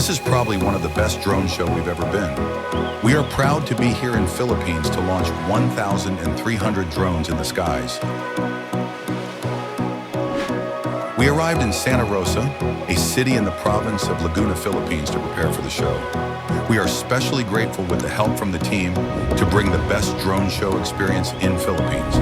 This is probably one of the best drone show we've ever been. We are proud to be here in Philippines to launch 1,300 drones in the skies. We arrived in Santa Rosa, a city in the province of Laguna, Philippines, to prepare for the show. We are especially grateful with the help from the team to bring the best drone show experience in Philippines.